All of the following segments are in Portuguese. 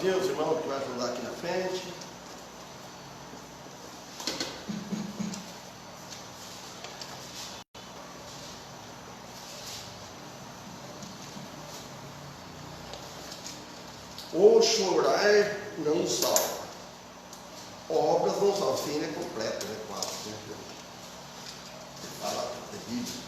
irmãzinha, os irmãos que vão ajudar aqui na frente. O chorar não salva. Obras não salvam. Sim, ele é completo, né? Quase, né? Fala da Bíblia.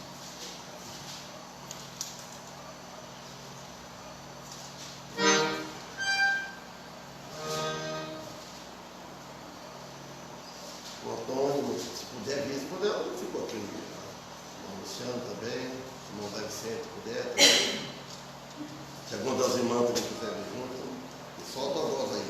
O Antônio, se puder vir, se puder, eu fico aqui. O Luciano também, se não deve ser, se puder também. Se alguma das irmãs também quiser vir junto, solta a voz aí.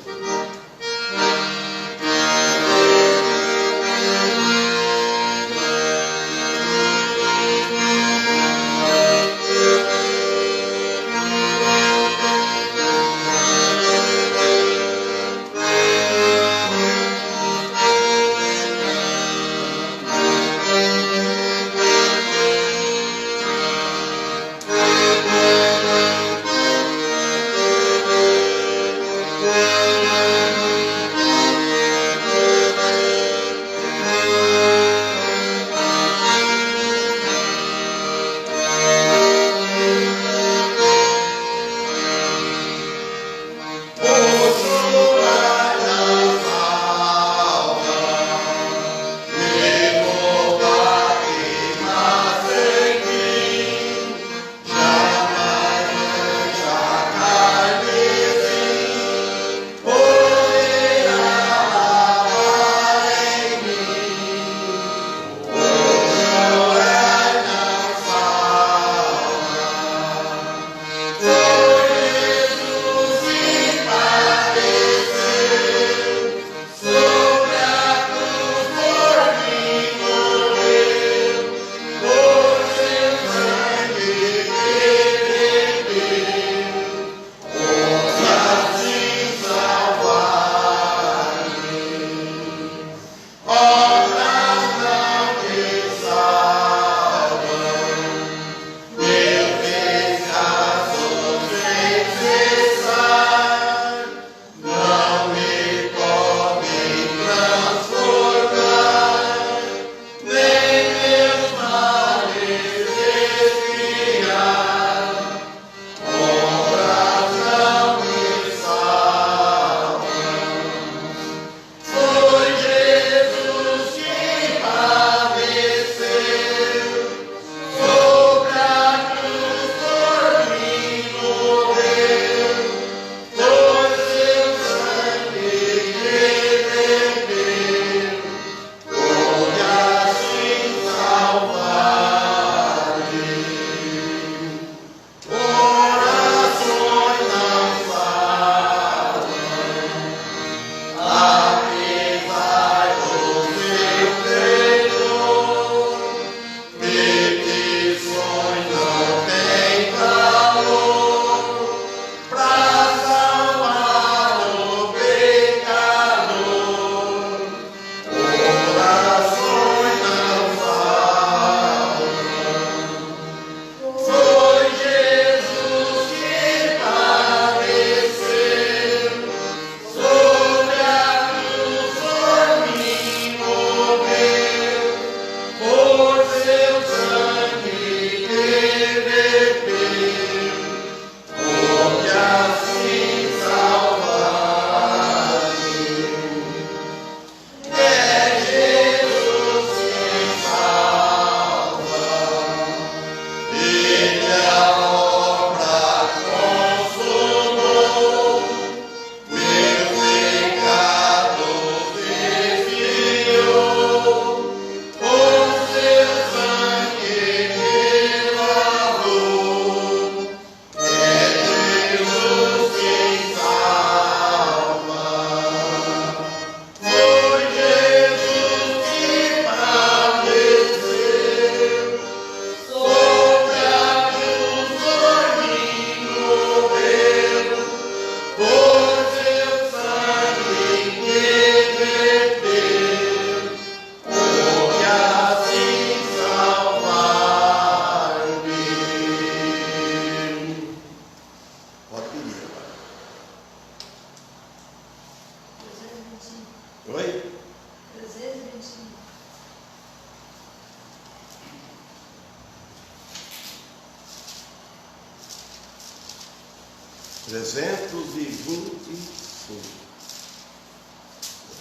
325.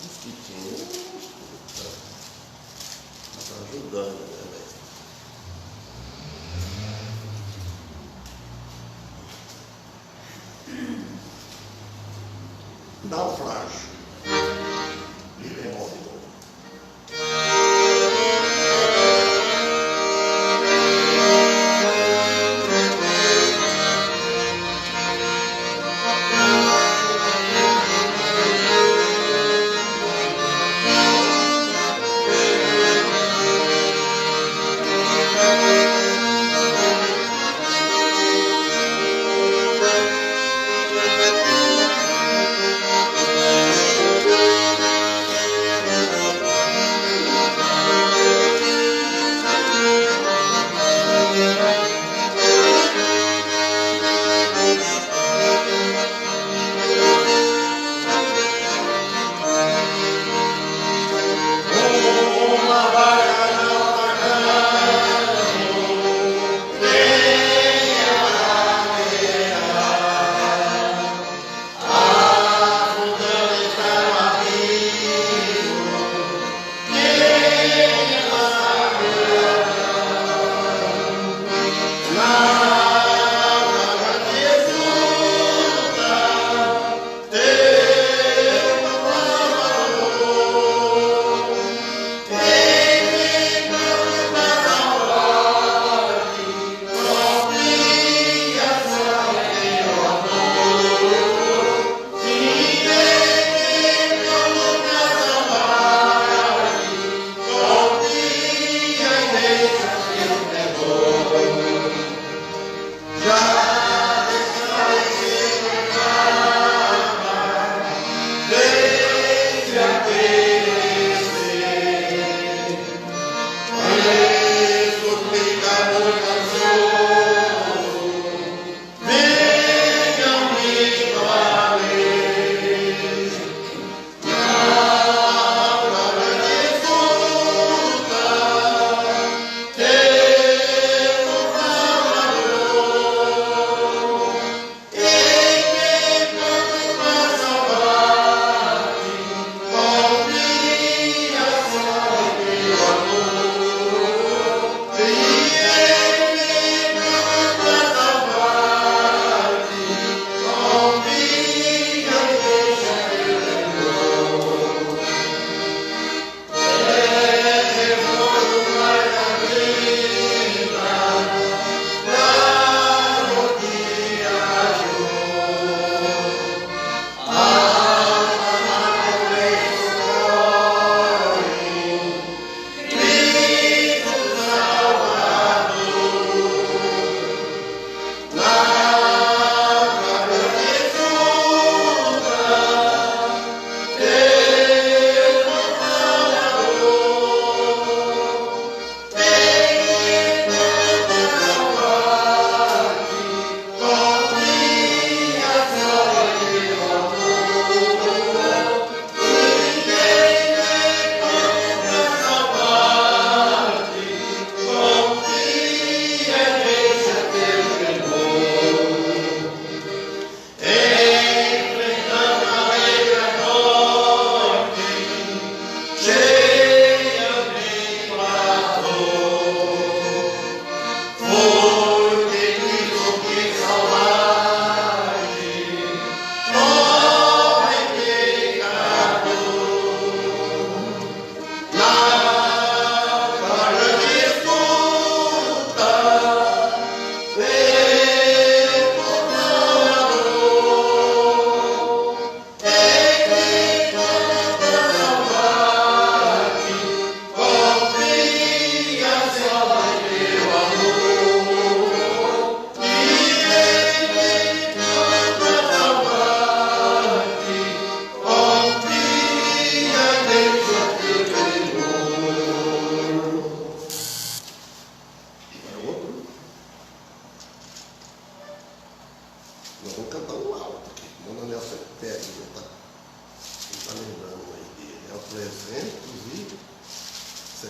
Mosquitinho. Está ajudando, né, velho? Naufrágio. E remove novo.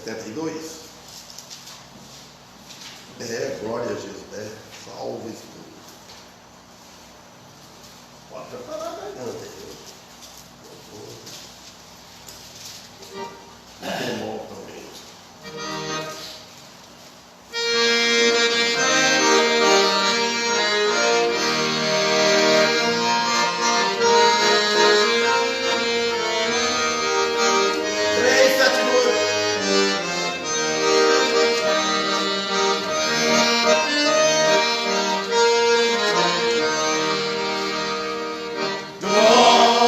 72. Glória a Jesus. Salve Jesus. Pode preparar a garganta aí. Bemol também. Glória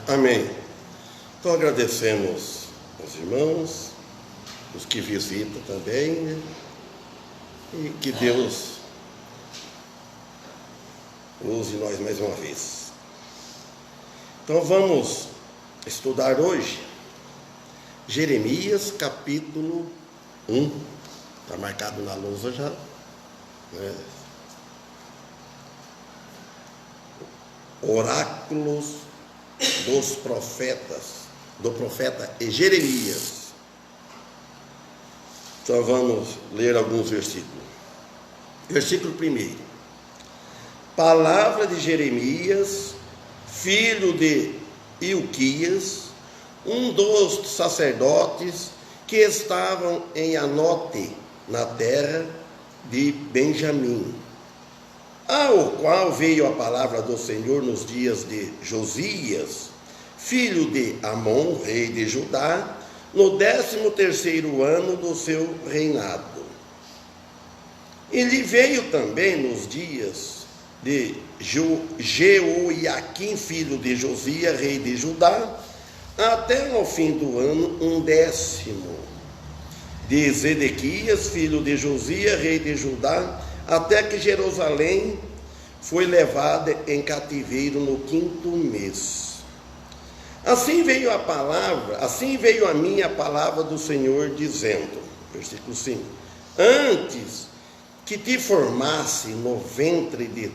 Amém. Então agradecemos aos irmãos, os que visitam também, né? E que Deus use nós mais uma vez. Então vamos estudar hoje Jeremias capítulo 1. Está marcado na lousa já, né? Oráculos dos profetas, do profeta Jeremias. Então vamos ler alguns versículos. Versículo 1. Palavra de Jeremias, filho de Ilquias, um dos sacerdotes que estavam em Anote, na terra de Benjamim, ao qual veio a palavra do Senhor nos dias de Josias, filho de Amon, rei de Judá, no 13º ano do seu reinado. E lhe veio também nos dias de Jeoiaquim, filho de Josias, rei de Judá, até ao fim do ano 10º, de Zedequias, filho de Josias, rei de Judá, até que Jerusalém foi levada em cativeiro no 5º mês. Assim veio a mim a palavra do Senhor, dizendo, versículo 5, antes que te formasse no ventre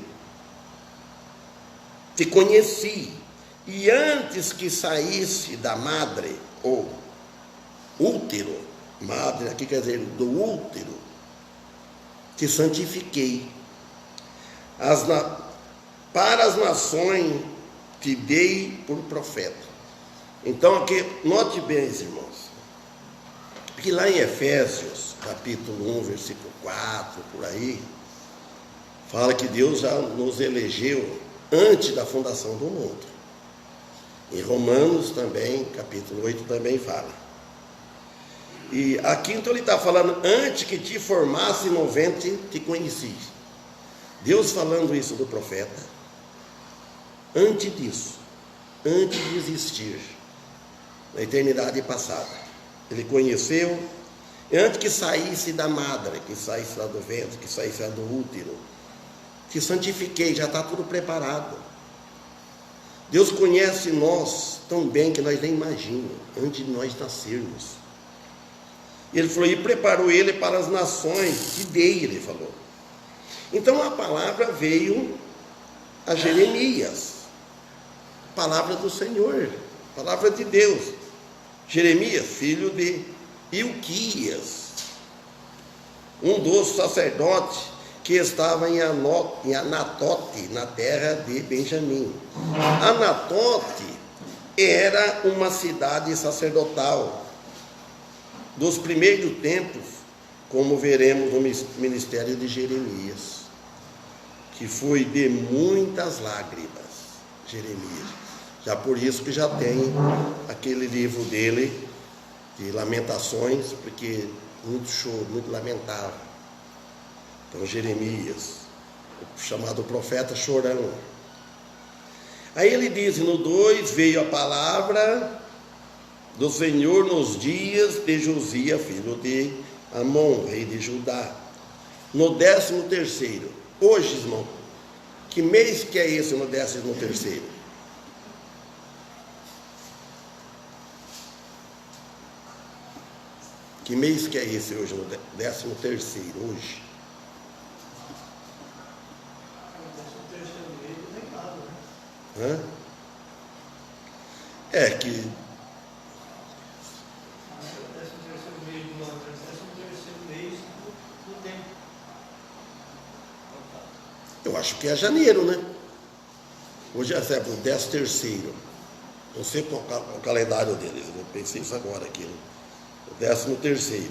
te conheci, e antes que saísse da madre, ou útero, madre aqui quer dizer do útero, te santifiquei. Para as nações te dei por profeta. Então aqui, note bem, irmãos, que lá em Efésios, capítulo 1, versículo 4, por aí, fala que Deus já nos elegeu antes da fundação do mundo. Em Romanos também, capítulo 8, também fala. E aqui então ele está falando, antes que te formasse no ventre, te conheci. Deus falando isso do profeta, antes disso, antes de existir, na eternidade passada, ele conheceu, antes que saísse da madre, que saísse lá do ventre, que saísse lá do útero, te santifiquei, já está tudo preparado. Deus conhece nós tão bem que nós nem imaginamos, antes de nós nascermos. Ele falou, e preparou ele para as nações, que dei, ele falou. Então a palavra veio a Jeremias, palavra do Senhor, palavra de Deus. Jeremias, filho de Ilquias, um dos sacerdotes que estava em Anatote, na terra de Benjamim. Anatote era uma cidade sacerdotal dos primeiros tempos, como veremos no ministério de Jeremias, que foi de muitas lágrimas, Jeremias. Já por isso que já tem aquele livro dele, de lamentações, porque muito choro, muito lamentável. Então Jeremias, o chamado profeta chorão. Aí ele diz, no 2, veio a palavra do Senhor nos dias de Josias, filho de Amon, rei de Judá, no 13º. Hoje, irmão, que mês que é esse no 13º? Que mês que é esse hoje, no 13º, hoje? Hã? É que... Eu acho que é janeiro, né? Hoje é o 13º. Não sei qual o calendário deles, eu pensei isso agora aqui. Né? O 13º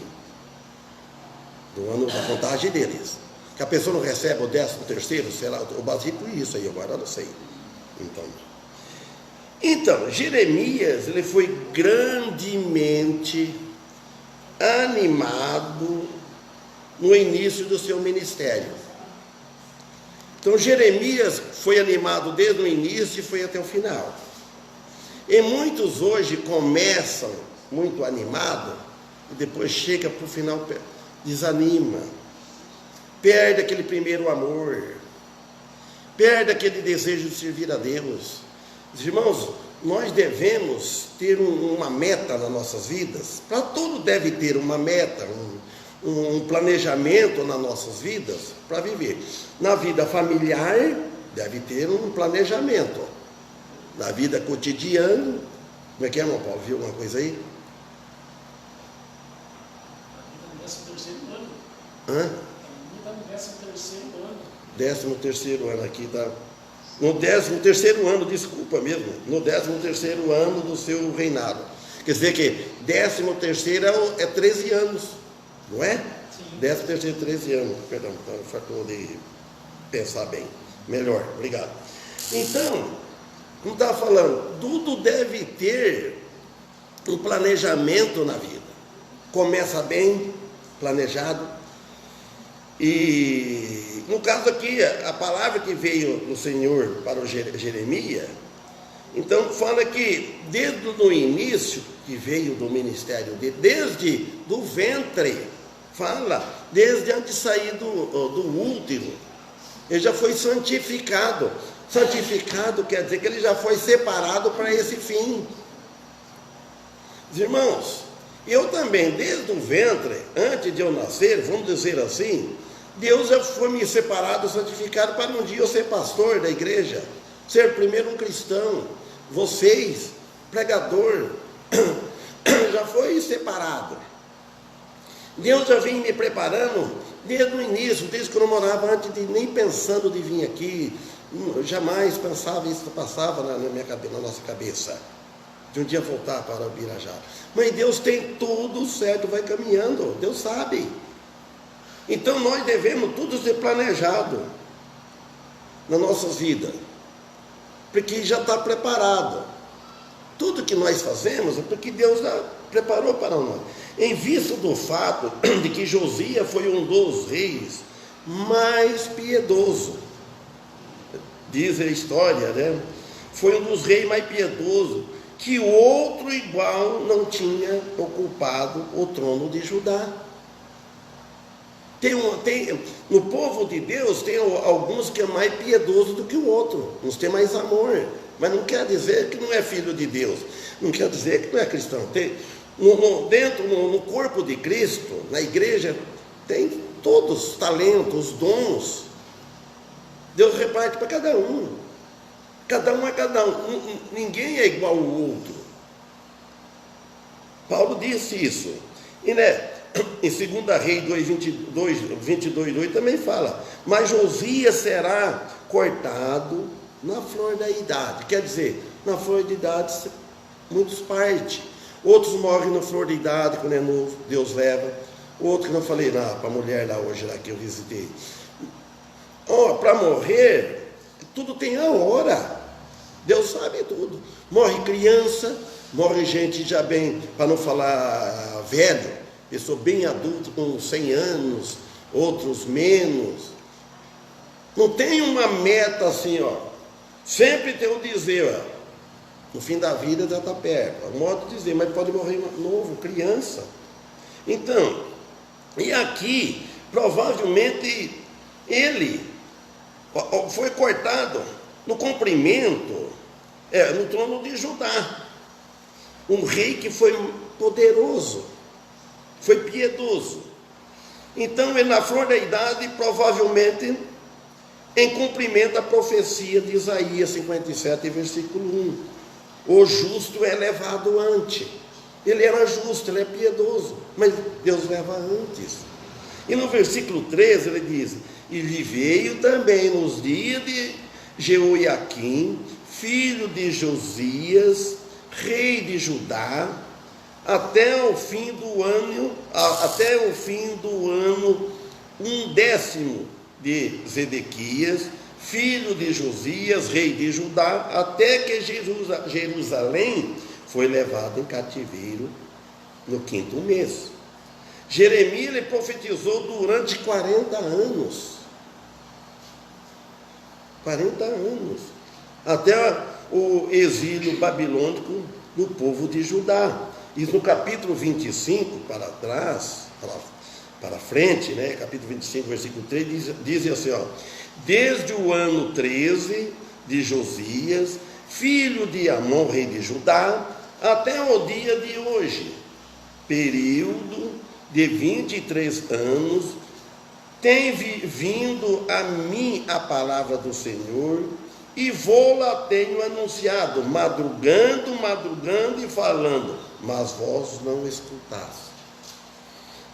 do ano da contagem deles. Que a pessoa não recebe o 13º, sei lá, eu basei por isso aí, agora eu não sei. Então, Jeremias, ele foi grandemente animado no início do seu ministério. Então, Jeremias foi animado desde o início e foi até o final. E muitos hoje começam muito animados e depois chega para o final, desanima, perde aquele primeiro amor, perde aquele desejo de servir a Deus. Irmãos, nós devemos ter uma meta nas nossas vidas. Para tudo deve ter uma meta, um planejamento nas nossas vidas para viver. Na vida familiar, deve ter um planejamento. Na vida cotidiana, como é que é, irmão Paulo? Viu alguma coisa aí? Hã? Está no 13º ano aqui, tá? No 13º ano, desculpa mesmo, no 13º ano do seu reinado. Quer dizer que 13º é 13 anos, não é? Sim. 13º, 13 anos, perdão, então faltou de pensar bem. Melhor, obrigado. Então, como estava falando, tudo deve ter um planejamento na vida. Começa bem, planejado. E no caso aqui, a palavra que veio do Senhor para o Jeremias, então fala que desde o início que veio do ministério dele, desde do ventre, fala, desde antes de sair do útero, ele já foi santificado. Santificado quer dizer que ele já foi separado para esse fim. Irmãos, eu também, desde o ventre, antes de eu nascer, vamos dizer assim, Deus já foi me separado, santificado, para um dia eu ser pastor da igreja, ser primeiro um cristão. Vocês, pregador, já foi separado. Deus já vinha me preparando desde o início, desde que eu não morava, antes de nem pensando de vir aqui. Eu jamais pensava isso, passava na nossa cabeça, de um dia voltar para o Birajá. Mas Deus tem tudo certo, vai caminhando, Deus sabe. Então nós devemos tudo ser planejado na nossa vida, porque já está preparado. Tudo que nós fazemos é porque Deus já preparou para nós. Em vista do fato de que Josias foi um dos reis mais piedosos, diz a história, né? Foi um dos reis mais piedosos, que outro igual não tinha ocupado o trono de Judá. No povo de Deus tem alguns que é mais piedoso do que o outro, uns tem mais amor, mas não quer dizer que não é filho de Deus, não quer dizer que não é cristão. No corpo de Cristo, na igreja, tem todos os talentos, os dons. Deus reparte para cada um. Cada um é cada um. Ninguém é igual ao outro. Paulo disse isso. E em 2 Reis 22:8 também fala. Mas Josias será cortado na flor da idade. Quer dizer, na flor da idade muitos partem. Outros morrem na flor da idade, quando é novo, Deus leva. Outro que não falei nada para a mulher lá hoje, lá que eu visitei. Para morrer, tudo tem a hora. Deus sabe tudo. Morre criança, morre gente já bem, para não falar velho, pessoa bem adulta com 100 anos, outros menos. Não tem uma meta assim, Sempre tem o dizer, no fim da vida já está perto. É um modo de dizer, mas pode morrer novo, criança. Então, e aqui, provavelmente, ele foi cortado no comprimento, no trono de Judá. Um rei que foi poderoso, foi piedoso. Então, ele na flor da idade, provavelmente, em cumprimento à profecia de Isaías 57, versículo 1. O justo é levado antes. Ele era justo, ele é piedoso, mas Deus leva antes. E no versículo 13 ele diz: e lhe veio também nos dias de Jeoiaquim, filho de Josias, rei de Judá, até o fim do ano 10º de Zedequias, filho de Josias, rei de Judá, até que Jerusalém foi levado em cativeiro no 5º mês. Jeremias ele profetizou durante 40 anos. 40 anos. Até o exílio babilônico do povo de Judá. E no capítulo 25, para trás, para frente, né? Capítulo 25, versículo 3, diz assim, ó: desde o ano 13 de Josias, filho de Amon, rei de Judá, até o dia de hoje, período de 23 anos, tem vindo a mim a palavra do Senhor, e vou-la tenho anunciado, madrugando e falando, mas vós não escutaste.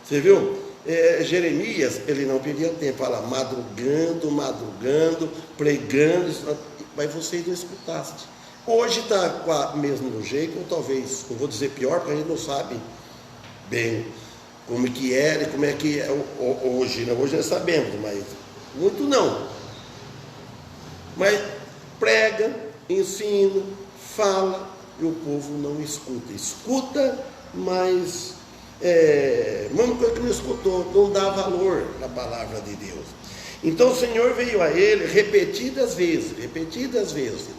Você viu? Jeremias, ele não perdia tempo, fala madrugando, pregando, mas vocês não escutaste. Hoje está mesmo do jeito, ou talvez, não vou dizer pior, porque a gente não sabe bem como que era e como é que é hoje, né? Hoje nós sabemos, mas muito não. Mas prega, ensina, fala, e o povo não escuta. Escuta, mas mesma coisa que não escutou, não dá valor na palavra de Deus. Então o Senhor veio a ele repetidas vezes,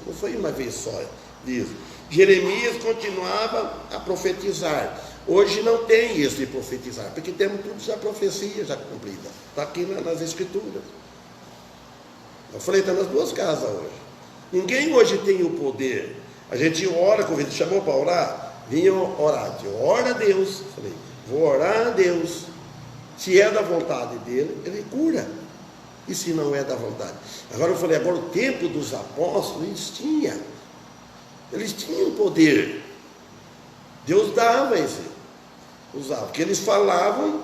não foi uma vez só, diz. Jeremias continuava a profetizar. Hoje não tem isso de profetizar, porque temos tudo já profecia já cumprida. Está aqui nas Escrituras. Eu falei, está nas duas casas hoje. Ninguém hoje tem o poder. A gente ora, quando ele chamou para orar, vinha orar. Eu oro a Deus. Falei, vou orar a Deus. Se é da vontade dele, ele cura. E se não é da vontade? Agora eu falei, agora o tempo dos apóstolos, eles tinham poder. Deus dava usava, porque eles falavam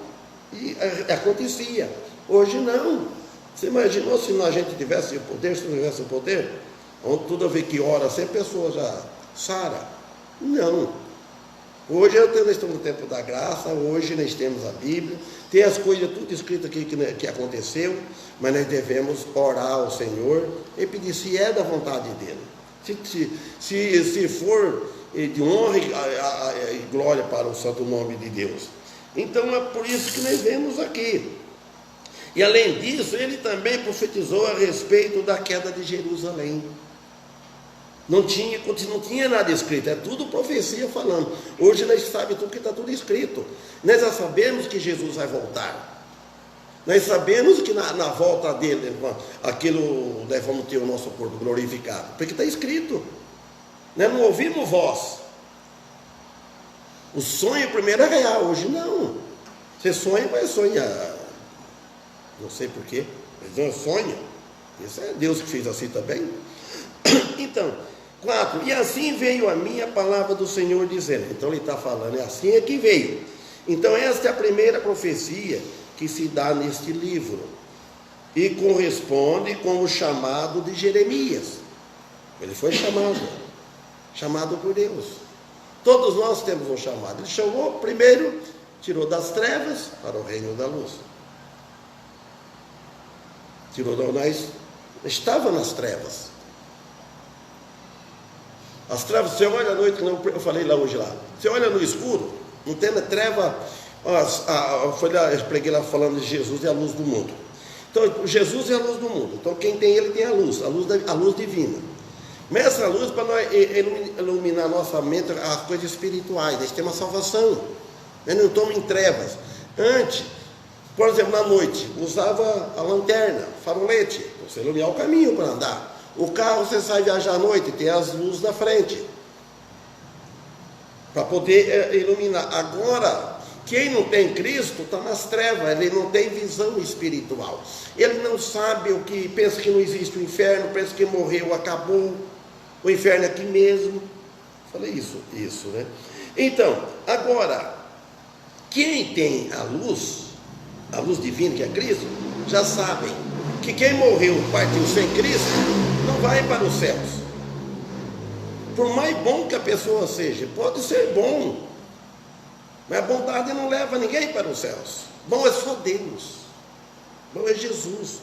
e acontecia. Hoje não. Você imaginou se a gente tivesse o poder, se não tivesse o poder? Toda vez que ora, sempre a pessoa já sara. Não. Hoje nós estamos no tempo da graça, hoje nós temos a Bíblia, tem as coisas tudo escrito aqui que aconteceu, mas nós devemos orar ao Senhor e pedir se é da vontade dele. Se for de honra e glória para o santo nome de Deus. Então é por isso que nós vemos aqui. E além disso, ele também profetizou a respeito da queda de Jerusalém. Não tinha nada escrito, é tudo profecia falando. Hoje nós sabemos tudo que está tudo escrito. Nós já sabemos que Jesus vai voltar. Nós sabemos que na volta dele, aquilo, nós vamos ter o nosso corpo glorificado, porque está escrito. Nós não ouvimos voz. O sonho primeiro é real, hoje não. Você sonha, mas sonha, não sei porquê, mas não sonha. Isso é Deus que fez assim também. Então, 4, e assim veio a mim a palavra do Senhor dizendo. Então ele está falando, assim é que veio. Então esta é a primeira profecia que se dá neste livro, e corresponde com o chamado de Jeremias. Ele foi chamado por Deus. Todos nós temos um chamado. Ele chamou primeiro, tirou das trevas para o reino da luz. Nós estava nas trevas. As trevas, você olha à noite, eu falei lá hoje lá, você olha no escuro, não tem treva. Eu preguei lá falando de Jesus e a luz do mundo. Então Jesus é a luz do mundo. Então quem tem ele tem a luz divina. Mas essa luz para nós iluminar nossa mente, as coisas espirituais. Nós temos a salvação. Nós não estamos em trevas. Antes, por exemplo, na noite, usava a lanterna, farolete, para você iluminar o caminho para andar. O carro, você sai viajar à noite, tem as luzes da frente, para poder iluminar. Agora, quem não tem Cristo está nas trevas, ele não tem visão espiritual. Ele não sabe o que, pensa que não existe o inferno, pensa que morreu, acabou, o inferno é aqui mesmo. Falei isso, né? Então, agora, quem tem a luz, a luz divina que é Cristo, já sabem que quem morreu, partiu sem Cristo, não vai para os céus. Por mais bom que a pessoa seja, pode ser bom, mas a bondade não leva ninguém para os céus. Bom é só Deus, bom é Jesus.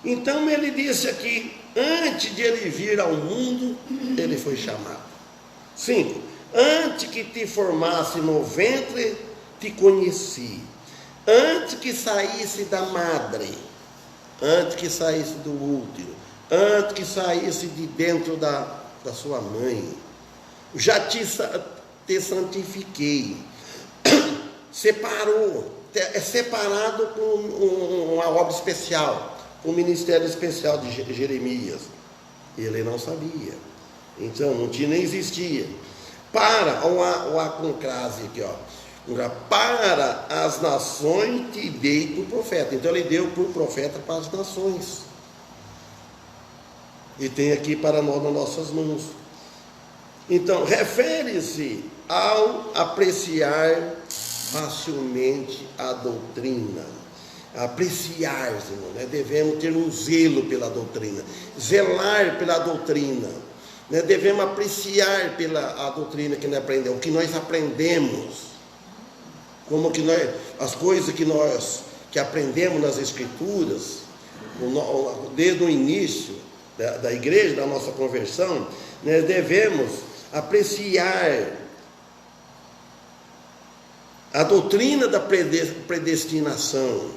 Então ele disse aqui, antes de ele vir ao mundo, ele foi chamado. 5. Antes que te formasse no ventre, te conheci. Antes que saísse da madre, antes que saísse do útero, antes que saísse de dentro da sua mãe, já te santifiquei. Separou, é separado com uma obra especial, um ministério especial de Jeremias. Ele não sabia, então não tinha, nem existia. Para o aconcrase aqui, ó, para as nações te dei por profeta. Então ele deu por profeta para as nações. E tem aqui para nós nas nossas mãos. Então, refere-se ao apreciar facilmente a doutrina. Apreciar, irmão, né? Devemos ter um zelo pela doutrina, zelar pela doutrina, né? Devemos apreciar a doutrina que nós aprendemos, o que nós aprendemos, como que nós, as coisas que aprendemos nas Escrituras, desde o início da igreja, da nossa conversão, nós devemos apreciar a doutrina da predestinação,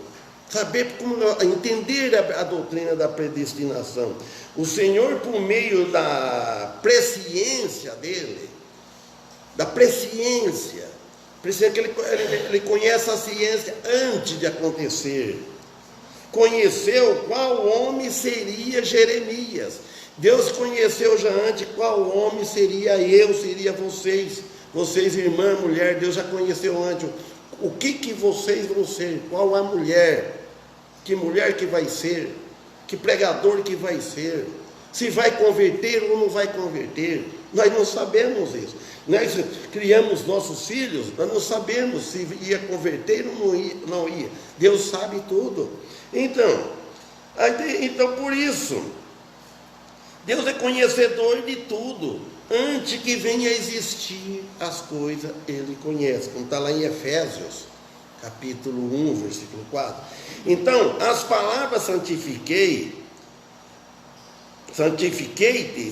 saber como entender a doutrina da predestinação. O Senhor, por meio da presciência dele, que ele conhece a ciência antes de acontecer. Conheceu qual homem seria Jeremias. Deus conheceu já antes qual homem seria eu, seria vocês, irmã, mulher. Deus já conheceu antes o que vocês vão ser, qual a mulher, que mulher que vai ser, que pregador que vai ser, se vai converter ou não vai converter. Nós não sabemos isso. Nós criamos nossos filhos, nós não sabemos se ia converter ou não ia. Deus sabe tudo. Então, por isso, Deus é conhecedor de tudo. Antes que venha a existir as coisas, Ele conhece. Como está lá em Efésios, capítulo 1, versículo 4. Então, as palavras santifiquei-te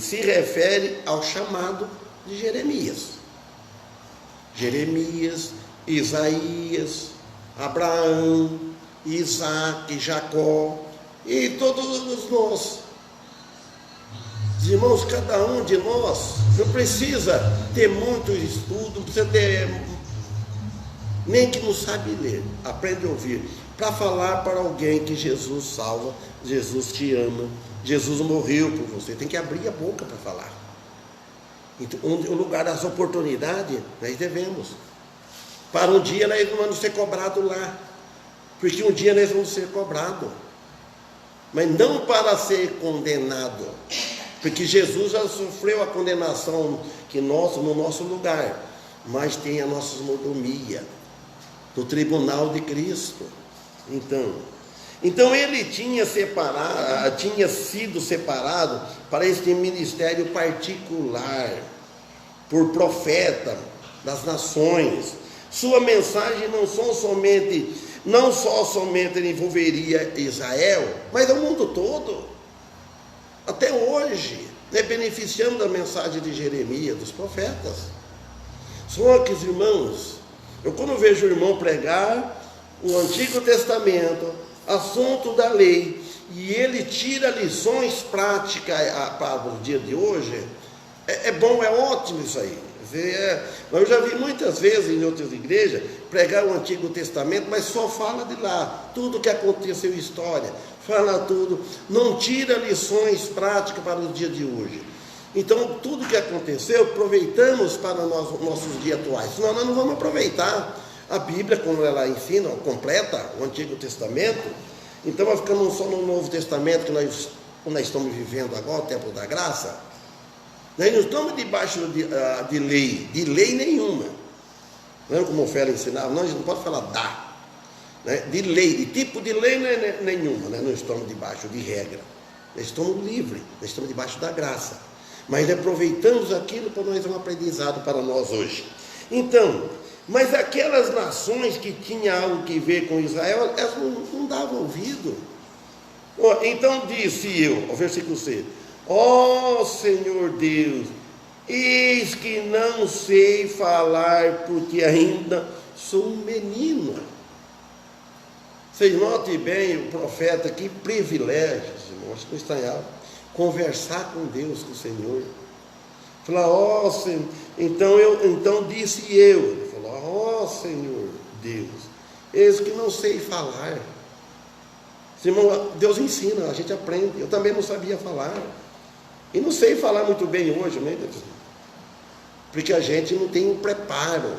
se refere ao chamado de Jeremias. Jeremias, Isaías, Abraão, Isaac, Jacó e todos nós. Irmãos, cada um de nós não precisa ter muito estudo, não precisa ter, nem que não sabe ler, aprende a ouvir, para falar para alguém que Jesus salva, Jesus te ama, Jesus morreu por você. Tem que abrir a boca para falar. Então, o lugar das oportunidades, nós devemos. Para um dia nós vamos ser cobrados lá, porque um dia nós vamos ser cobrados, mas não para ser condenado, porque Jesus já sofreu a condenação no nosso lugar, mas tem a nossa mordomia no tribunal de Cristo. Então ele tinha sido separado para este ministério particular, por profeta das nações. Sua mensagem não só somente envolveria Israel, mas o mundo todo. Até hoje, beneficiamos da mensagem de Jeremias, dos profetas. Só que, irmãos, quando vejo o irmão pregar o Antigo Testamento, assunto da lei, e ele tira lições práticas para o dia de hoje, é bom, é ótimo isso aí. Eu já vi muitas vezes em outras igrejas pregar o Antigo Testamento, mas só fala de lá, tudo que aconteceu, história, fala tudo, não tira lições práticas para o dia de hoje. Então, tudo que aconteceu, aproveitamos para nossos dias atuais, senão nós não vamos aproveitar a Bíblia, como ela ensina, completa o Antigo Testamento. Então, vai ficando só no Novo Testamento, que nós estamos vivendo agora, o tempo da graça. Nós não estamos debaixo de lei nenhuma. Lembra como o Ofélia ensinava? Nós não podemos falar né, de lei, de tipo de lei nenhuma, né? Não estamos debaixo de regra, nós estamos livres, nós estamos debaixo da graça, mas aproveitamos aquilo para nós um aprendizado para nós hoje. Então, mas aquelas nações que tinham algo que ver com Israel, elas não davam ouvido. Então disse eu, ao versículo 6, ó Senhor Deus, eis que não sei falar, porque ainda sou um menino. Vocês notem bem o profeta, que privilégio, irmãos, não está em algo, conversar com Deus, com o Senhor. Falar, ó Senhor, então disse eu, ele falou, ó Senhor Deus, eis que não sei falar. Irmão, Deus ensina, a gente aprende. Eu também não sabia falar, e não sei falar muito bem hoje, né, Deus? Porque a gente não tem um preparo,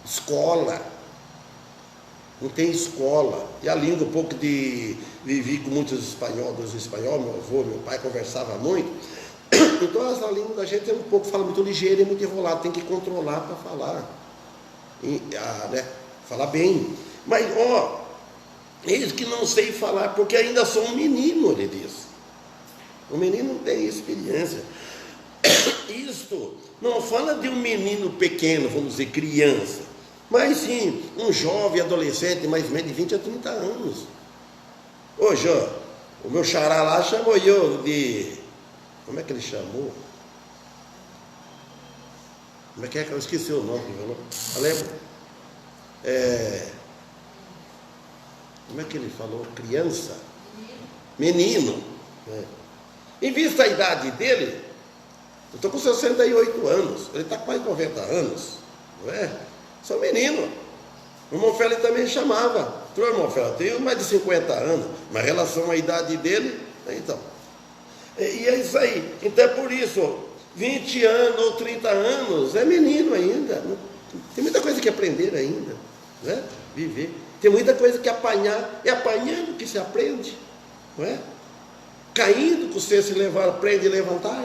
escola, não tem escola. E a língua, um pouco de... Vivi com muitos espanhóis, meu avô, meu pai conversava muito. Então a língua da gente é um pouco, fala muito ligeiro e muito enrolado, tem que controlar para falar. Né? Falar bem. Mas, eis que não sei falar, porque ainda sou um menino, ele diz. O menino não tem experiência. Isto não fala de um menino pequeno, vamos dizer, criança, mas sim, um jovem adolescente, mais ou menos de 20 a 30 anos. Hoje, o meu xará lá chamou eu de... Como é que ele chamou? Como é que eu esqueci o nome, viu? Eu lembro. Como é que ele falou? Criança? Menino. Em vista da idade dele, eu estou com 68 anos, ele está com mais de 90 anos, não é? Sou menino. O irmão Félix também chamava. O irmão Félix tem mais de 50 anos, mas em relação à idade dele, então. E é isso aí. Então é por isso, 20 anos ou 30 anos, é menino ainda. Tem muita coisa que aprender ainda, né? Viver. Tem muita coisa que apanhar. É apanhando que se aprende, não é? Caindo que você se aprende a levantar.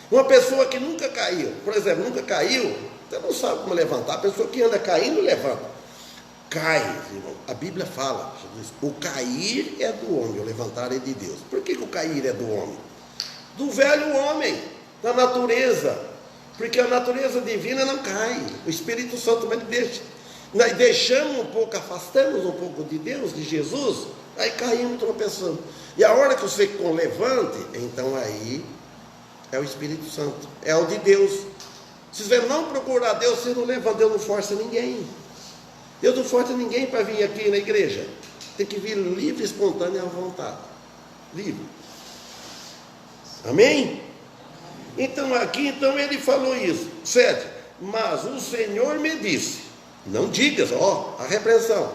Uma pessoa que nunca caiu, por exemplo, nunca caiu, você não sabe como levantar. A pessoa que anda caindo, levanta. Cai, irmão. A Bíblia fala, Jesus, o cair é do homem, o levantar é de Deus. Por que o cair é do homem? Do velho homem, da natureza. Porque a natureza divina não cai. O Espírito Santo vai deixa. Nós deixamos um pouco, afastamos um pouco de Deus, de Jesus, aí caímos tropeçando. E a hora que você levante, então aí é o Espírito Santo, é o de Deus. Se você não procurar Deus, você não levanta, Deus não força ninguém. Deus não força ninguém para vir aqui na igreja. Tem que vir livre, espontâneo à vontade. Livre. Amém? Então aqui, ele falou isso. 7. Mas o Senhor me disse, não digas, a repreensão.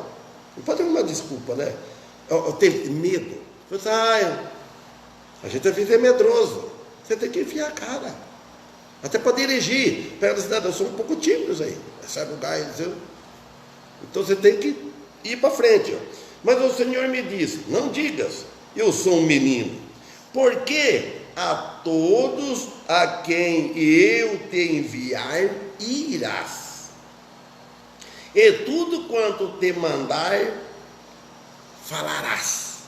Não pode ter uma desculpa, né? Eu tenho medo. A gente às vezes é medroso. Você tem que enfiar a cara. Até para dirigir. Perto da cidade, eu sou um pouco tímido aí. Sabe o gás? Então você tem que ir para frente. Mas o Senhor me disse, não digas, eu sou um menino. Porque a todos a quem eu te enviar, irás. E tudo quanto te mandar, falarás.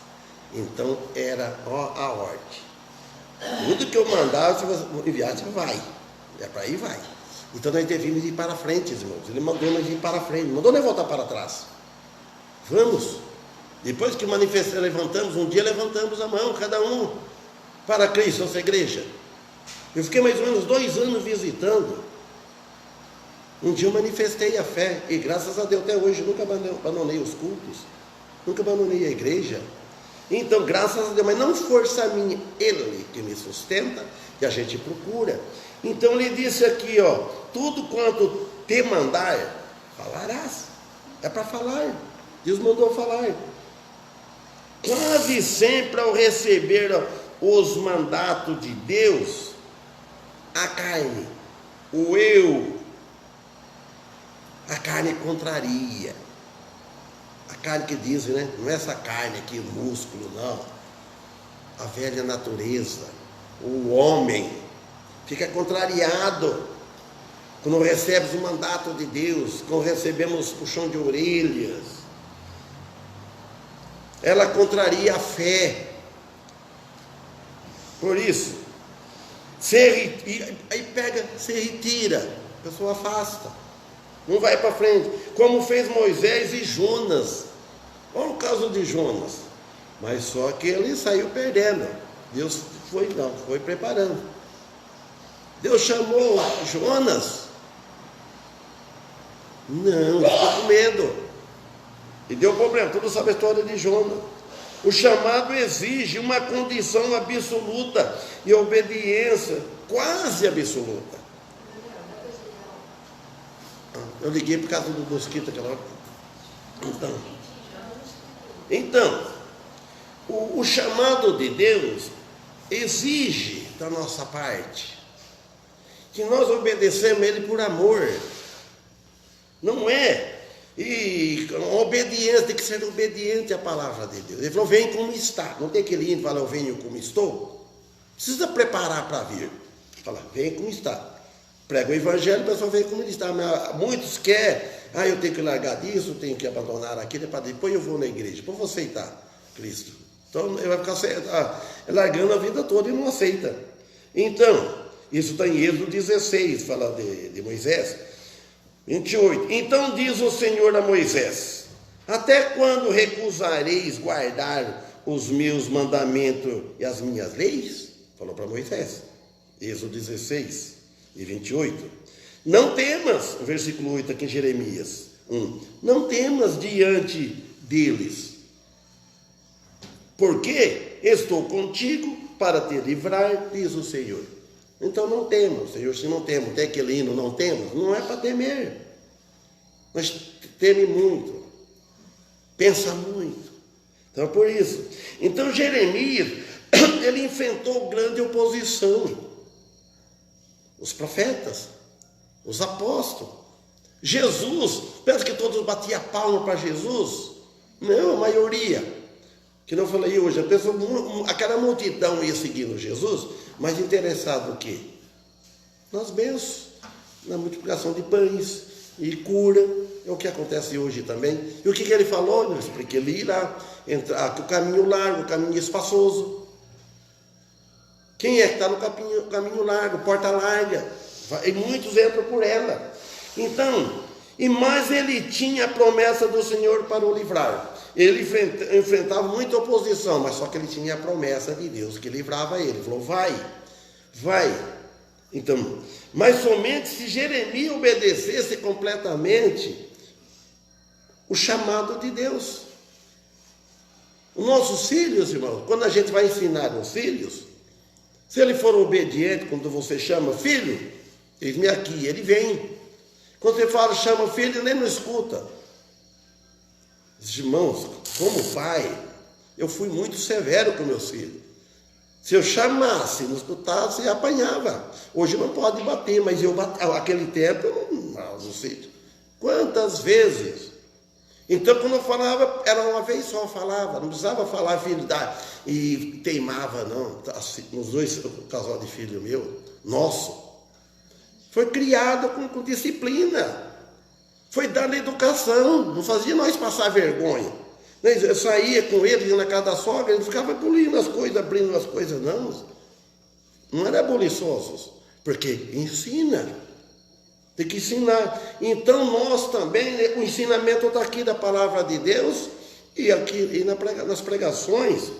Então era a ordem. Tudo que eu mandar, se você enviar, você vai. É para ir, vai. Então nós devemos ir para frente, irmãos. Ele mandou nós ir para frente, não mandou nós voltar para trás. Vamos. Depois que levantamos, um dia levantamos a mão, cada um, para Cristo, nossa igreja. Eu fiquei mais ou menos 2 anos visitando. Um dia eu manifestei a fé, e graças a Deus até hoje nunca abandonei os cultos, nunca abandonei a igreja. Então, graças a Deus, mas não força minha, Ele que me sustenta, que a gente procura. Então ele disse aqui, tudo quanto te mandar, falarás. É para falar. Deus mandou falar. Quase sempre ao receber os mandatos de Deus, a carne, o eu, a carne contraria. A carne que diz, né? Não é essa carne aqui, o músculo, não. A velha natureza, o homem, fica contrariado quando recebemos o mandato de Deus, quando recebemos puxão de orelhas. ela contraria a fé. Por isso, aí pega, se retira, a pessoa afasta, não vai para frente, como fez Moisés e Jonas. Olha o caso de Jonas, mas só que ele saiu perdendo. Deus foi preparando. Deus chamou Jonas, não, ficou com medo, e deu problema. Todos sabem a história de Jonas. O chamado exige uma condição absoluta e obediência quase absoluta. Eu liguei por causa do mosquito aquela hora. Então, o chamado de Deus exige da nossa parte que nós obedecemos Ele por amor. Não é. E a obediência, tem que ser obediente à palavra de Deus. Ele falou, vem como está. Não tem aquele hino que fala, eu venho como estou. Precisa preparar para vir. Fala, vem como está. Prega o evangelho, a pessoa vem como ele está. Mas muitos querem, eu tenho que largar disso, tenho que abandonar aquilo, para depois eu vou na igreja, depois eu vou aceitar Cristo. Então ele vai ficar largando a vida toda e não aceita. Então, isso está em Êxodo 16, fala de Moisés. 28. Então diz o Senhor a Moisés, até quando recusareis guardar os meus mandamentos e as minhas leis? Falou para Moisés. Êxodo 16 e 28. Não temas, versículo 8 aqui em Jeremias 1. Não temas diante deles, porque estou contigo para te livrar, diz o Senhor. Então não temos, Senhor, se não temos, tem aquele hino, não temos, não é para temer. Mas teme muito, pensa muito. Então por isso. Então Jeremias, ele enfrentou grande oposição. Os profetas, os apóstolos. Jesus, pensa que todos batiam palma para Jesus? Não, a maioria. Que não falei hoje, aquela multidão ia seguindo Jesus, mas interessado no quê? Nas bênçãos, na multiplicação de pães e cura, é o que acontece hoje também. E o que ele falou? Eu expliquei ali lá, o caminho largo, o caminho espaçoso. Quem é que está no caminho largo, porta larga? E muitos entram por ela. Então, e mais ele tinha a promessa do Senhor para o livrar. Ele enfrentava muita oposição, mas só que ele tinha a promessa de Deus que livrava ele. Ele falou, vai. Então, mas somente se Jeremias obedecesse completamente o chamado de Deus. Os nossos filhos, irmãos, quando a gente vai ensinar os filhos, se ele for obediente, quando você chama filho, eis-me aqui, ele vem. Quando você fala, chama filho, ele não escuta. Irmãos, como pai, eu fui muito severo com meus filhos. Se eu chamasse, não escutasse, apanhava. Hoje não pode bater, mas eu bati. Aquele tempo, não sei quantas vezes. Então, quando eu falava, era uma vez só, eu falava, não precisava falar, filho, e teimava, não. Os dois, o casal de filho meu, nosso, foi criado com disciplina. Foi dando educação, não fazia nós passar vergonha. Eu saía com ele, ia na casa da sogra, ele ficava pulindo as coisas, abrindo as coisas, não era boliçosos, porque ensina, tem que ensinar. Então nós também, o ensinamento está aqui da palavra de Deus, e aqui nas pregações.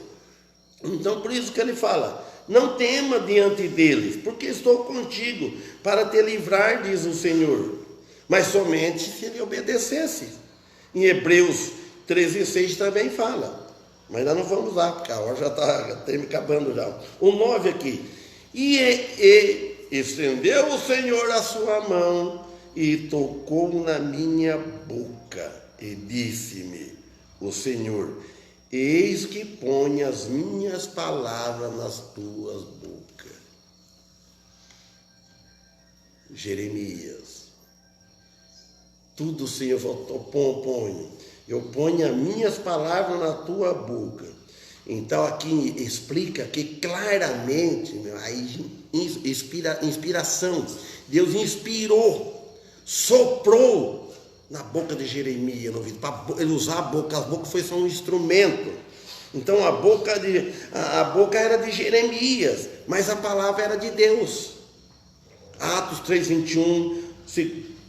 Então por isso que ele fala, não tema diante deles, porque estou contigo para te livrar, diz o Senhor. Mas somente se ele obedecesse. Em Hebreus 13:6 também fala. Mas nós não vamos lá, porque a hora já está acabando já. O 9 aqui. E estendeu o Senhor a sua mão e tocou na minha boca. E disse-me o Senhor, eis que põe as minhas palavras nas tuas bocas. Jeremias. Tudo, Senhor, eu ponho as minhas palavras na tua boca. Então aqui explica que claramente, aí inspiração, Deus inspirou, soprou na boca de Jeremias, no ouvido, para ele usar a boca foi só um instrumento Então a boca era de Jeremias, mas a palavra era de Deus. Atos 3:21,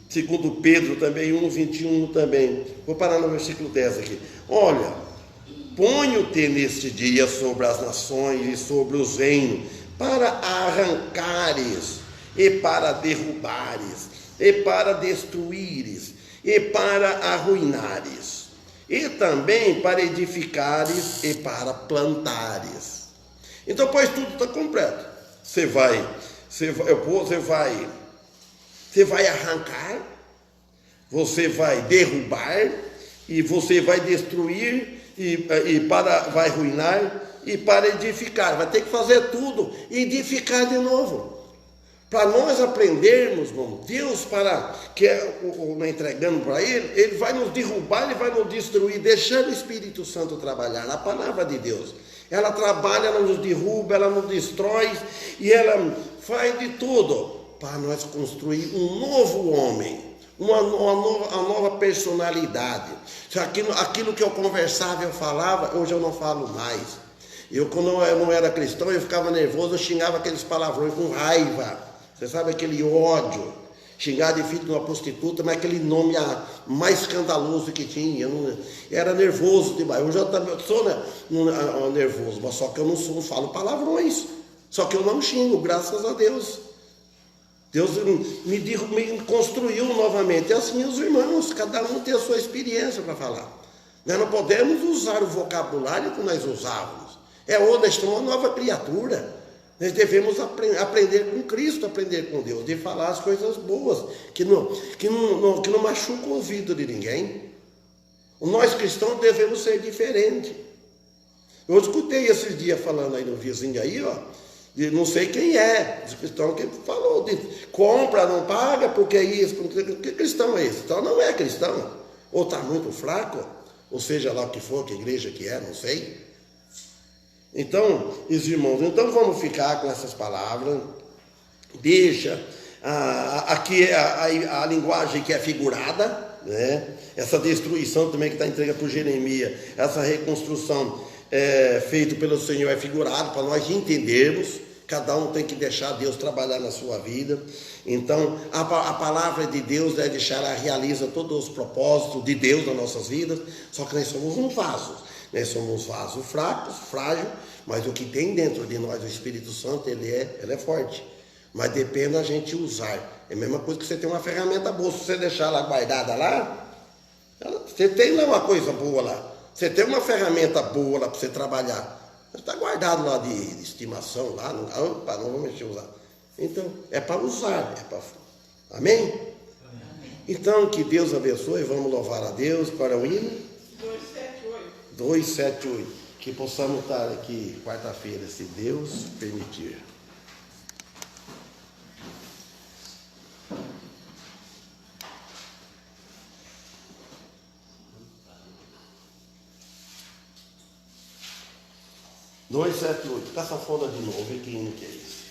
segundo Pedro também, 1:21 também. Vou parar no versículo 10 aqui. Olha, ponho-te neste dia sobre as nações e sobre os reinos, para arrancares, e para derrubares, e para destruíres, e para arruinares, e também para edificares e para plantares. Então, pois tudo está completo. Você vai arrancar, você vai derrubar, e você vai destruir, vai arruinar, e para edificar. Vai ter que fazer tudo e edificar de novo. Para nós aprendermos, irmão, Deus, entregando para Ele vai nos derrubar, Ele vai nos destruir, deixando o Espírito Santo trabalhar. A palavra de Deus, ela trabalha, ela nos derruba, ela nos destrói, e ela faz de tudo para nós construir um novo homem, uma nova personalidade. Aquilo que eu conversava, eu falava, hoje eu não falo mais. Quando eu não era cristão, eu ficava nervoso, eu xingava aqueles palavrões com raiva. Você sabe, aquele ódio, xingar de filho de uma prostituta, mas aquele nome mais escandaloso que tinha. Era nervoso demais. Hoje eu também sou nervoso, mas só que eu não falo palavrões. Só que eu não xingo, graças a Deus. Deus me construiu novamente. E assim os irmãos, cada um tem a sua experiência para falar. Nós não podemos usar o vocabulário que nós usávamos. Nós somos uma nova criatura. Nós devemos aprender com Cristo, aprender com Deus, de falar as coisas boas, que não machucam o ouvido de ninguém. Nós cristãos devemos ser diferentes. Eu escutei esses dias falando aí no vizinho aí, não sei quem é, esse cristão que falou de compra, não paga, porque é isso. Que cristão é esse? Então não é cristão. Ou está muito fraco, ou seja lá o que for, que igreja que é, não sei. Então, os irmãos, vamos ficar com essas palavras. Deixa aqui a linguagem que é figurada, né? Essa destruição também que está entregue por Jeremias, essa reconstrução feita pelo Senhor é figurada para nós entendermos. Cada um tem que deixar Deus trabalhar na sua vida. Então, a palavra de Deus deve deixar, ela realiza todos os propósitos de Deus nas nossas vidas. Só que nós somos um vaso. Nós somos vasos fracos, frágil, mas o que tem dentro de nós, o Espírito Santo, ele é forte. Mas depende da gente usar. É a mesma coisa que você tem uma ferramenta boa. Se você deixar ela guardada lá, você tem lá uma coisa boa lá. Você tem uma ferramenta boa lá para você trabalhar. Está guardado lá de estimação, lá, não vamos mexer usar. Então, é para usar. Amém? Então, que Deus abençoe. Vamos louvar a Deus para o hino 278, que possamos estar aqui quarta-feira, se Deus permitir. Tá sanfona de novo, vê que hino que é esse.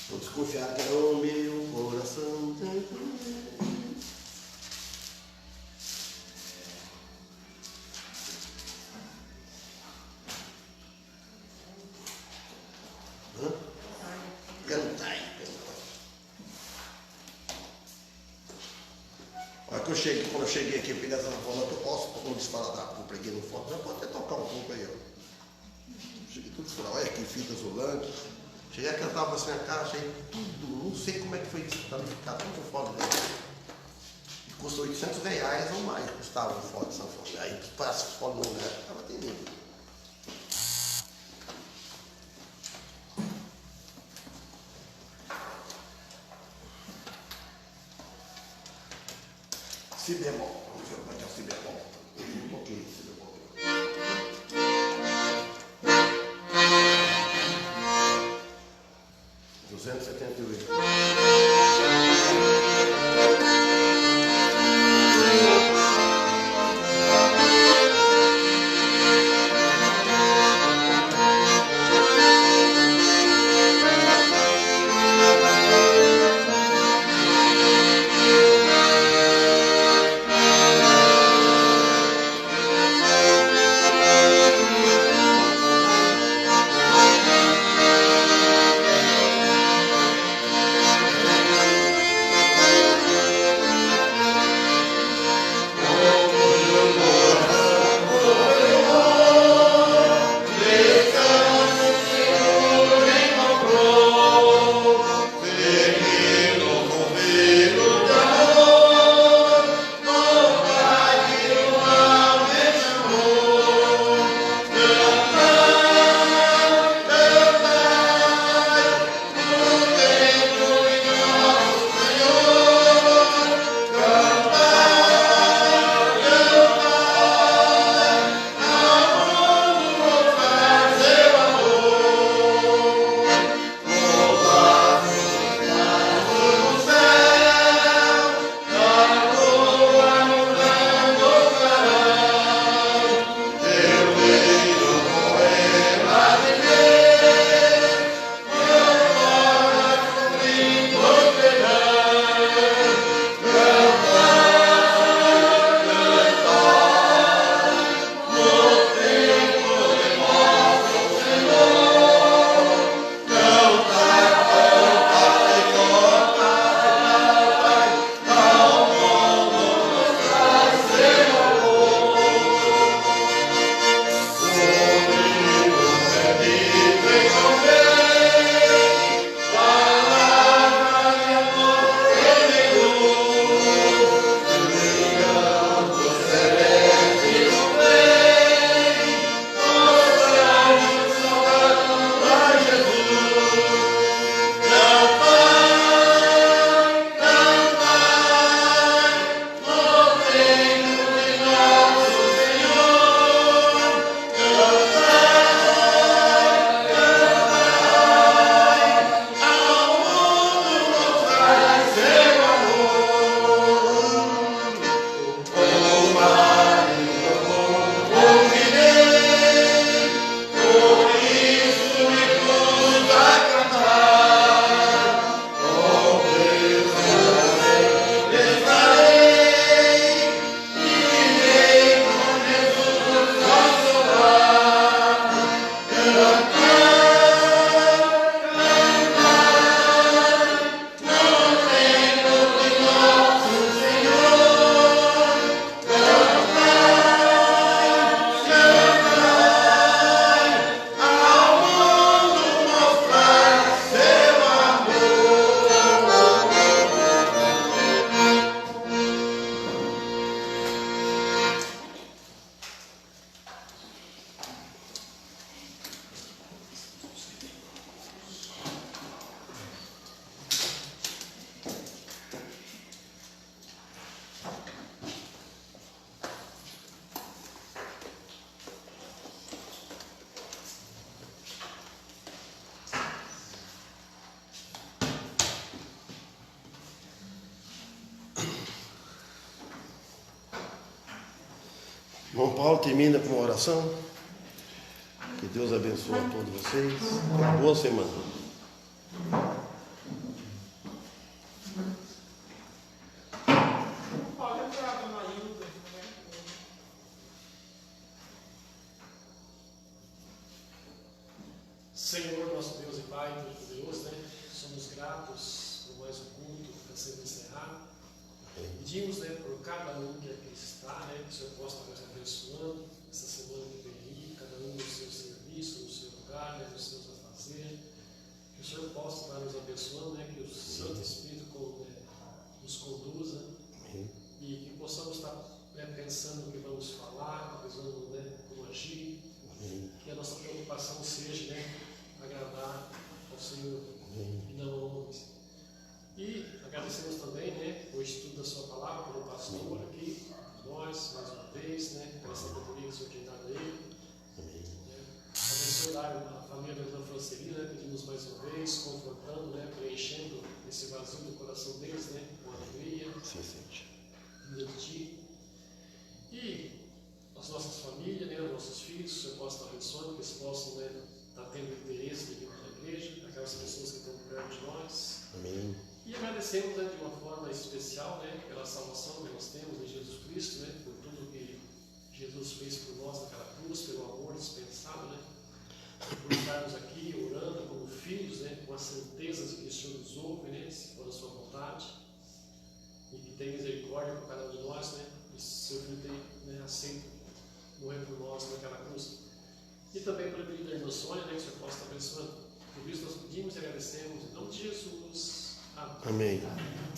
Estou desconfiado que é o meu coração. Quando eu cheguei aqui, eu peguei essa bola, eu posso não disparar, porque eu preguei no foto, já pode até tocar um pouco aí, Cheguei tudo furado, olha aqui, fita isolante. Cheguei aqui, eu estava sem a caixa, aí tudo, não sei como é que foi isso, para ficar tudo fora dele. E custou R$800 ou mais, custava o foto de sanfona. Aí, passa o foto no lugar, estava terrível. Si bemol, vamos ver como é que é o si bemol. Um pouquinho de si bemol. Irmão Paulo termina com uma oração. Que Deus abençoe a todos vocês. Uma boa semana. Senhor, nosso Deus e Pai, Todo-Poderoso, né? Somos gratos por mais um culto que está sendo encerrado. Pedimos, né, por cada um que aqui está, né, que o Senhor possa estar nos abençoando essa semana que vem aí, cada um no seu serviço, no seu lugar, né, nos seus afazeres. Que o Senhor possa estar nos abençoando, né, que o Santo Espírito nos conduza e que possamos estar, né, pensando no que vamos falar, pensando, né, como agir. Que a nossa preocupação seja, né, agradar ao Senhor e não ao homens. E agradecemos também, né, o estudo da sua palavra pelo pastor aqui, nós, mais uma vez, né, pela sabedoria que o Senhor tem dado a ele. Abençoe a família da irmã Francelina, né, pedimos mais uma vez, confortando, né, preenchendo esse vazio do coração deles, né, com alegria, vinda de ti. E as nossas famílias, né, os nossos filhos, o Senhor possa estar abençoando, que eles possam, né, estar tendo interesse de vir para a igreja, aquelas pessoas que estão perto de nós. Amém. E agradecemos, né, de uma forma especial, né, pela salvação que nós temos em Jesus Cristo, né, por tudo que Jesus fez por nós naquela cruz, pelo amor dispensado, né, por estarmos aqui orando como filhos, né, com a certeza de que o Senhor nos ouve, né, se for a sua vontade, e que tem misericórdia por cada um de nós, né, e seu filho tem, né, aceito morrer por nós naquela cruz. E também pela vida da irmã Sônia, né, que o Senhor possa estar abençoando. Por isso nós pedimos e agradecemos em nome de Jesus. Amém. Amém.